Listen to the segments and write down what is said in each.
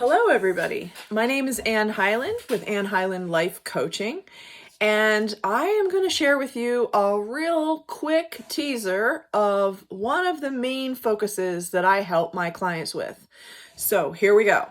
Hello, everybody. My name is Ann Hyland with Ann Hyland Life Coaching, and I am going to share with you a real quick teaser of one of the main focuses that I help my clients with. So here we go.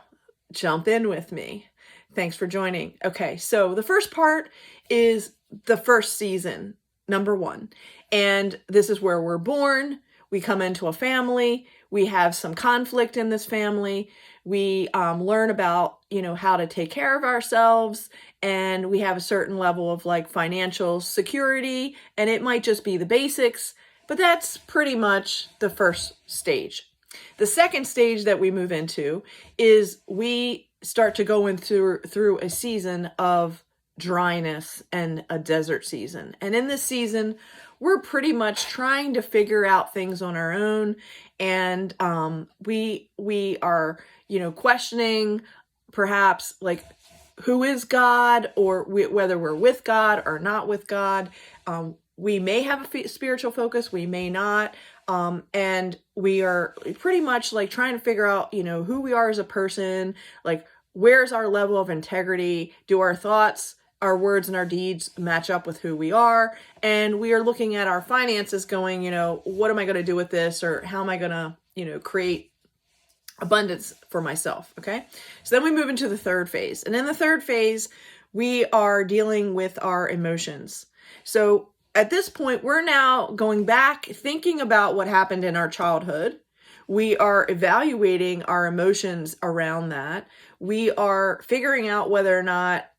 Jump in with me. Thanks for joining. Okay, so the first part is the first season, number 1. And this is where we're born. We come into a family. We have some conflict in this family. We learn about, how to take care of ourselves, and we have a certain level of financial security, and it might just be the basics, but that's pretty much the first stage. The second stage that we move into is we start to go through a season of dryness and a desert season. And in this season, we're pretty much trying to figure out things on our own. And we are, questioning perhaps who is God, or whether we're with God or not with God. We may have a spiritual focus, we may not. And we are pretty much trying to figure out, who we are as a person, where's our level of integrity? Do our thoughts, our words, and our deeds match up with who we are? And we are looking at our finances going, what am I going to do with this? Or how am I going to, create abundance for myself? Okay. So then we move into the third phase. And in the third phase, we are dealing with our emotions. So at this point, we're now going back, thinking about what happened in our childhood. We are evaluating our emotions around that. We are figuring out whether or not,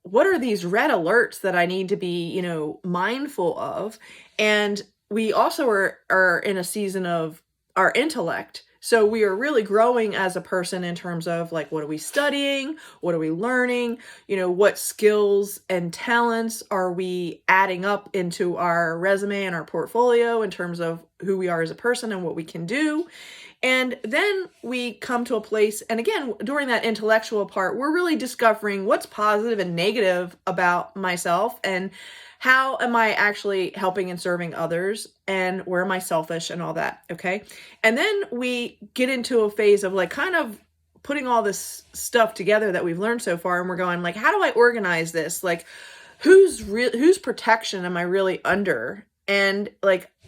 what are these red alerts that I need to be, mindful of? And we also are in a season of our intellect. So we are really growing as a person in terms of what are we studying? What are we learning? What skills and talents are we adding up into our resume and our portfolio in terms of who we are as a person and what we can do? And then we come to a place, and again, during that intellectual part, we're really discovering what's positive and negative about myself, and how am I actually helping and serving others, and where am I selfish and all that, okay? And then we get into a phase of kind of putting all this stuff together that we've learned so far, and we're going how do I organize this? Whose protection am I really under? And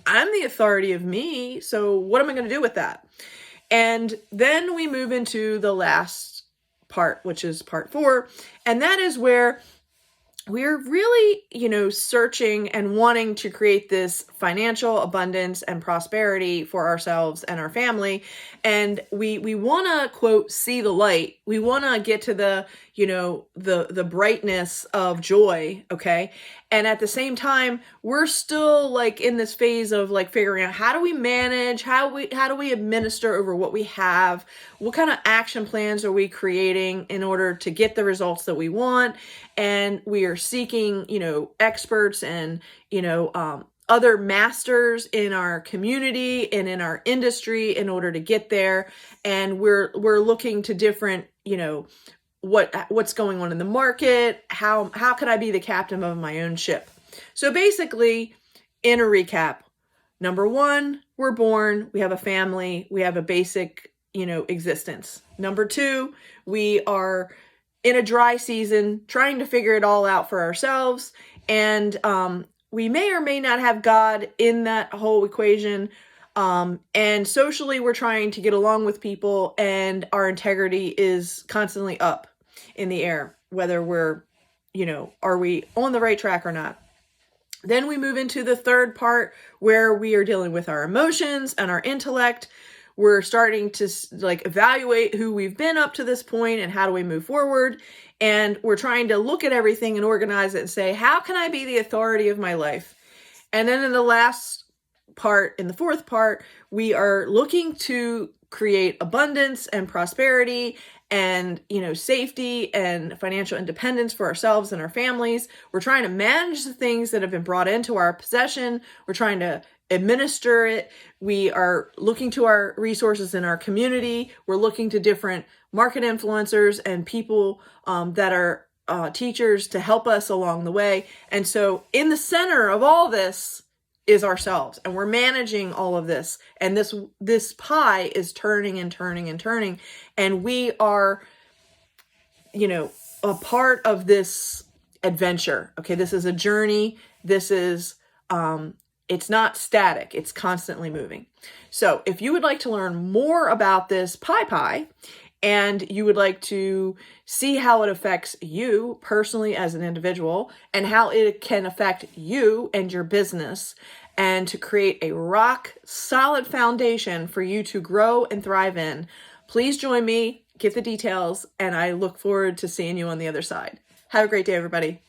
I'm the authority of me, so what am I going to do with that? And then we move into the last part, which is part 4, and that is where we're really, searching and wanting to create this financial abundance and prosperity for ourselves and our family. And we want to, quote, see the light. We want to get to the, the brightness of joy. Okay. And at the same time, we're still in this phase of figuring out how do we manage, how do we administer over what we have, what kind of action plans are we creating in order to get the results that we want. And we are seeking, experts and, other masters in our community and in our industry in order to get there. And we're looking to different, what's going on in the market. How can I be the captain of my own ship? So basically, in a recap, number 1, we're born, we have a family, we have a basic, existence. Number 2, we are in a dry season, trying to figure it all out for ourselves. And we may or may not have God in that whole equation. And socially, we're trying to get along with people, and our integrity is constantly up in the air, whether we're, are we on the right track or not? Then we move into the third part where we are dealing with our emotions and our intellect. We're starting to evaluate who we've been up to this point and how do we move forward. And we're trying to look at everything and organize it and say, how can I be the authority of my life? And then in the last part, in the fourth part, we are looking to create abundance and prosperity and, safety and financial independence for ourselves and our families. We're trying to manage the things that have been brought into our possession. We're trying to administer it. We are looking to our resources in our community. We're looking to different market influencers and people that are teachers to help us along the way. And so in the center of all this is ourselves, and we're managing all of this, and this pie is turning and turning and turning, and we are, you know, a part of this adventure. Okay, this is a journey. This is it's not static, it's constantly moving. So if you would like to learn more about this pie, and you would like to see how it affects you personally as an individual, and how it can affect you and your business, and to create a rock solid foundation for you to grow and thrive in, please join me, get the details, and I look forward to seeing you on the other side. Have a great day, everybody.